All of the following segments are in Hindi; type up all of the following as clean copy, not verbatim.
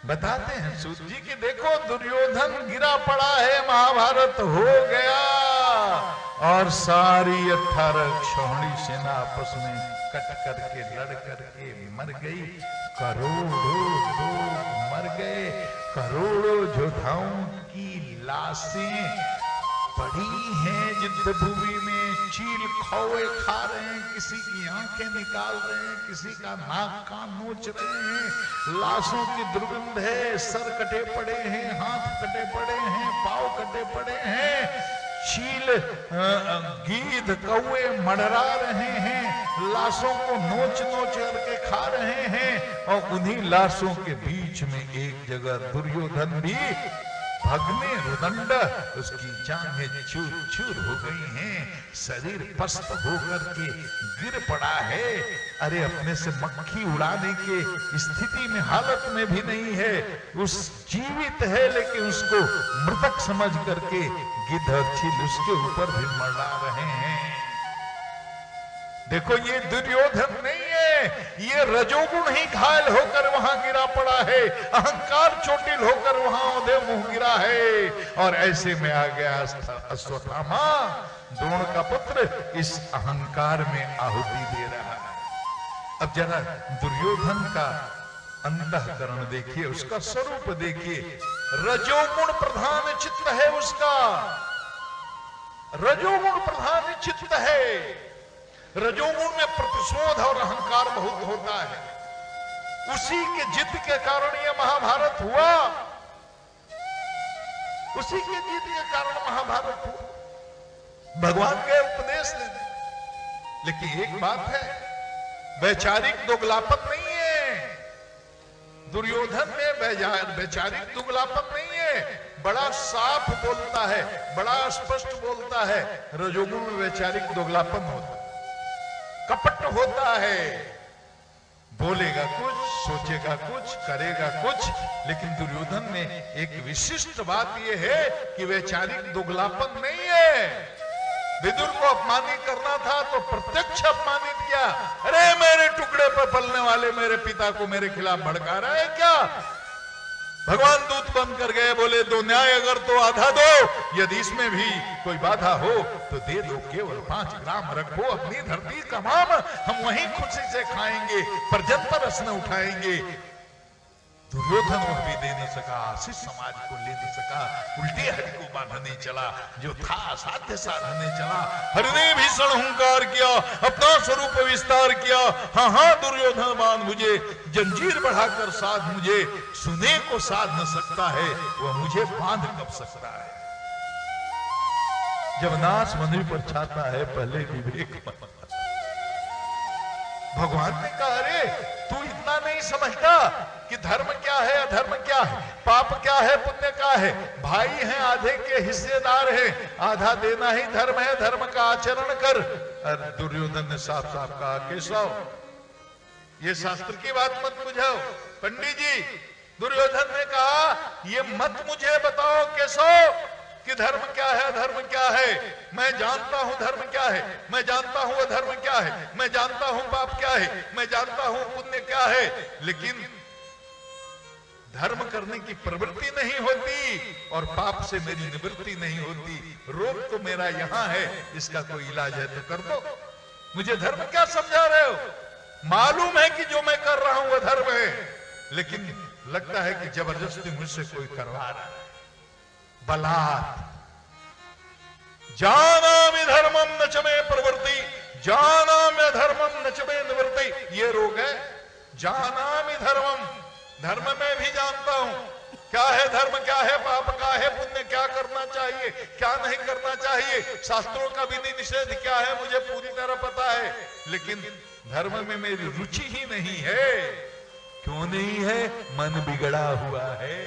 बताते हैं सूत जी की देखो दुर्योधन गिरा पड़ा है, महाभारत हो गया और सारी 18 क्षौहिणी सेना आपस में कट करके लड़ करके मर गई। करोड़ों लोग मर गए, करोड़ों योद्धाओं की लाशें पड़ी हैं युद्ध भूमि में। चील खौए खा रहे हैं, किसी की आंखें निकाल रहे हैं, किसी का नाक कान नोच रहे हैं। लाशों की दुर्गंध है, सर कटे पड़े हैं, हाथ कटे पड़े हैं, पांव कटे पड़े हैं। चील गीध कौए मडरा रहे हैं, लाशों को नोच नोच करके खा रहे हैं। और उन्हीं लाशों के बीच में एक जगह दुर्योधन भी भगने रुदंड, उसकी जांघें चूर चूर हो गई हैं, शरीर पस्त होकर के गिर पड़ा है। अरे अपने से मक्खी उड़ाने के स्थिति में हालत में भी नहीं है, उस जीवित है लेकिन उसको मृतक समझ करके गिद्ध और चील उसके ऊपर भी मरड़ा रहे हैं। देखो ये दुर्योधन नहीं है, ये रजोगुण ही घायल होकर वहां गिरा पड़ा है, अहंकार चोटिल होकर वहां औधे मुंह गिरा है। और ऐसे में आ गया अश्वत्थामा, द्रोण का पुत्र, इस अहंकार में आहुति दे रहा है। अब जरा दुर्योधन का अंतःकरण देखिए, उसका स्वरूप देखिए। रजोगुण प्रधान चित्त है उसका, रजोगुण प्रधान चित्त है। रजोगुण में प्रतिशोध और अहंकार बहुत होता है। उसी के जिद के कारण यह महाभारत हुआ, उसी के जिद के कारण महाभारत हुआ। भगवान के उपदेश ने, लेकिन एक बात है, वैचारिक दोगलापन नहीं है। दुर्योधन में वैचारिक दोगलापन नहीं है, बड़ा साफ बोलता है, बड़ा स्पष्ट बोलता है। रजोगुण में वैचारिक दोगलापन होता है, कपट होता है, बोलेगा कुछ, सोचेगा कुछ, करेगा कुछ। लेकिन दुर्योधन में एक विशिष्ट बात यह है कि वैचारिक दोगलापन नहीं है। विदुर को अपमानित करना था तो प्रत्यक्ष अपमानित किया। अरे मेरे टुकड़े पर पलने वाले मेरे पिता को मेरे खिलाफ भड़का रहा है क्या? भगवान दूत बन कर गए, बोले दो न्याय अगर तो आधा दो, यदि इसमें भी कोई बाधा हो तो दे दो, केवल 5 ग्राम रखो, अपनी धरती तमाम हम वहीं खुशी से खाएंगे, पर्जन्य रस न उठाएंगे। दुर्योधन और भी दे नहीं सका, आशीष समाज को ले नहीं सका, उल्टी हरि को बांधने चला, जो था असाध्य साधने चला। हरि ने भीषण हुंकार किया, अपना स्वरूप विस्तार किया। हाँ हाँ दुर्योधन बांध मुझे, जंजीर बढ़ाकर साध मुझे, सुने को साध न सकता है वह मुझे बांध कब सकता है। जब नाश मंदिर पर छाता है पहले विवेक। भगवान ने कहा अरे तू इतना नहीं समझता कि धर्म क्या है, अधर्म क्या है, पाप क्या है, पुण्य क्या है। भाई हैं, आधे के हिस्सेदार हैं, आधा देना ही धर्म है, धर्म का आचरण कर। दुर्योधन ने साफ साफ कहा केशव ये शास्त्र की बात मत बुझाओ। पंडित जी, दुर्योधन ने कहा ये मत मुझे बताओ केशव कि धर्म क्या है, धर्म क्या है। मैं जानता हूं धर्म क्या है, मैं जानता हूं अधर्म क्या है, मैं जानता हूं पाप क्या है, मैं जानता हूं पुण्य क्या है, लेकिन धर्म करने की प्रवृत्ति नहीं होती और पाप से मेरी निवृत्ति नहीं होती। रोग तो मेरा यहां है, इसका कोई इलाज है तो कर दो। मुझे धर्म क्या समझा रहे हो? मालूम है कि जो मैं कर रहा हूं वह धर्म है, लेकिन लगता है कि जबरदस्ती मुझसे कोई करवा रहा है। बलात् जानामि धर्मम न च मे प्रवृत्ति, जानामि अधर्मम न च मे निवृत्ति। ये रोग है, जानामि धर्मम, धर्म में भी जानता हूं क्या है धर्म, क्या है पाप, क्या है पुण्य, क्या करना चाहिए, क्या नहीं करना चाहिए, शास्त्रों का विधि निषेध क्या है मुझे पूरी तरह पता है, लेकिन धर्म में मेरी रुचि ही नहीं है। क्यों नहीं है? मन बिगड़ा हुआ है,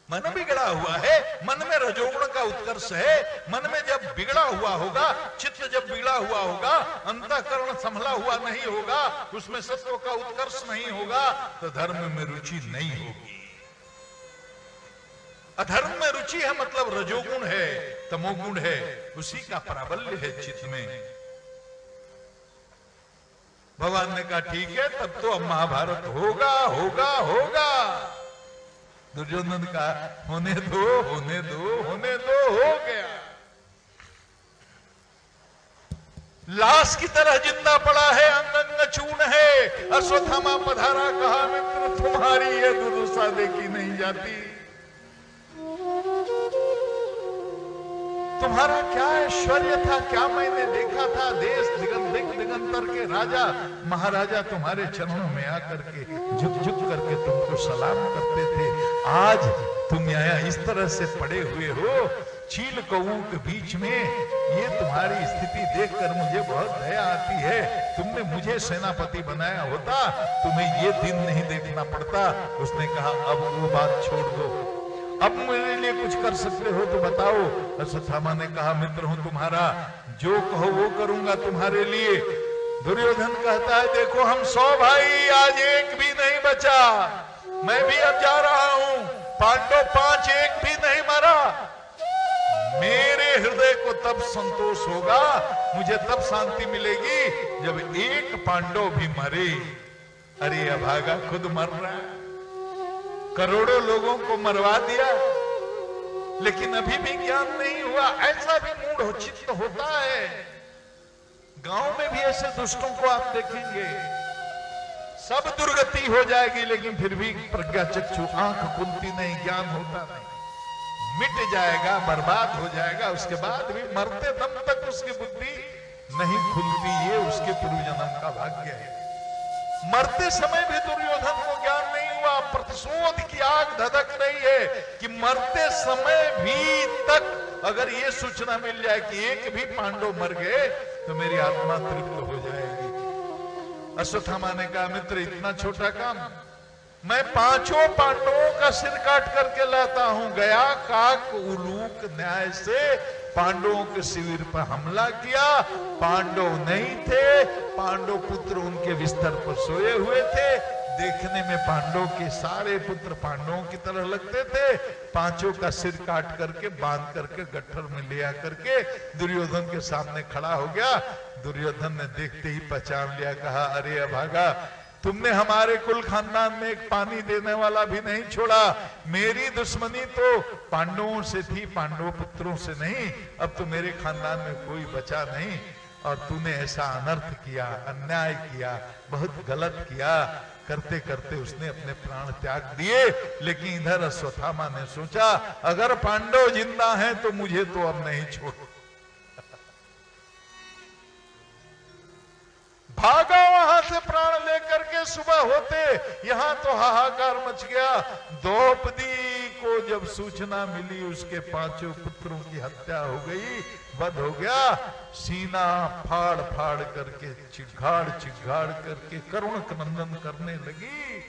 मन बिगड़ा हुआ है, मन में रजोगुण का उत्कर्ष है। मन में जब बिगड़ा हुआ होगा, चित्त जब बिगड़ा हुआ होगा, अंतःकरण संभला हुआ नहीं होगा, उसमें सत्व का उत्कर्ष नहीं होगा, तो धर्म में रुचि नहीं होगी। अधर्म में रुचि है मतलब रजोगुण है, तमोगुण है, उसी का प्राबल्य है चित्त में। भगवान ने कहा ठीक है, तब तो अब महाभारत होगा होगा होगा। दुर्योधन का होने दो होने दो होने दो, हो गया। लाश की तरह जिंदा पड़ा है, अंग अंग चूर्ण है। अश्वत्थामा पधारा, कहा मित्र तुम्हारी ये दुर्दशा देखी नहीं जाती। तुम्हारा क्या ऐश्वर्य था, क्या मैंने देखा था। देश दिगंतर के राजा महाराजा तुम्हारे चरणों में आकर के झुक झुक करके तुमको सलाम करते थे। आज तुम यहाँ इस तरह से पड़े हुए हो चील कौओं के बीच में। ये तुम्हारी स्थिति देखकर मुझे बहुत दया आती है। तुमने मुझे सेनापति बनाया होता, तुम्हें ये दिन नहीं देखना पड़ता। उसने कहा अब वो बात छोड़ दो, अब मेरे लिए कुछ कर सकते हो तो बताओ। अश्वत्थामा ने कहा मित्र हूं तुम्हारा, जो कहो वो करूंगा तुम्हारे लिए। दुर्योधन कहता है देखो हम 100 भाई, आज एक भी नहीं बचा। मैं भी अब जा रहा हूं, पांडव 5 एक भी नहीं मरा। मेरे हृदय को तब संतोष होगा, मुझे तब शांति मिलेगी जब एक पांडव भी मरे। अरे अभागा खुद मर रहा है, करोड़ों लोगों को मरवा दिया, लेकिन अभी भी ज्ञान नहीं हुआ। ऐसा भी मूढ़ चित्त होता है। गांव में भी ऐसे दुष्टों को आप देखेंगे, सब दुर्गति हो जाएगी लेकिन फिर भी प्रज्ञा चक्षु आंख खुलती नहीं, ज्ञान होता नहीं, मिट जाएगा, बर्बाद हो जाएगा। उसके बाद भी मरते दम तक उसकी बुद्धि नहीं खुलती। ये उसके पूर्व जन्म का भाग्य है। मरते समय भी दुर्योधन को ज्ञान नहीं हुआ। प्रतिशोध की आग धधक रही है कि मरते समय भी तक अगर ये सूचना मिल जाए कि एक भी पांडव मर गए तो मेरी आत्मा तृप्त हो जाएगी। अश्वत्थामा ने कहा मित्र इतना छोटा काम, मैं 5 पांडवों का सिर काट करके लाता हूं। गया काक उलूक न्याय से पांडवों के शिविर पर हमला किया। पांडव नहीं थे, पांडव पुत्र उनके बिस्तर पर सोए हुए थे। देखने में पांडव के सारे पुत्र पांडवों की तरह लगते थे। 5 का सिर काट करके बांध करके गट्ठर में ले आकर के दुर्योधन के सामने खड़ा हो गया। दुर्योधन ने देखते ही पहचान लिया, कहा अरे अभागा तुमने हमारे कुल खानदान में एक पानी देने वाला भी नहीं छोड़ा। मेरी दुश्मनी तो पांडवों से थी, पांडव पुत्रों से नहीं। अब तो मेरे खानदान में कोई बचा नहीं और तूने ऐसा अनर्थ किया, अन्याय किया, बहुत गलत किया। करते करते उसने अपने प्राण त्याग दिए। लेकिन इधर अश्वत्थामा ने सोचा अगर पांडव जिंदा हैं तो मुझे तो अब नहीं छोड़। भागा वहां से प्राण लेकर के। सुबह होते यहां तो हाहाकार मच गया। द्रौपदी को जब सूचना मिली उसके 5 पुत्रों की हत्या हो गई, वध हो गया, सीना फाड़ फाड़ करके चिघाड़ चिघाड़ करके करुण क्रंदन करने लगी।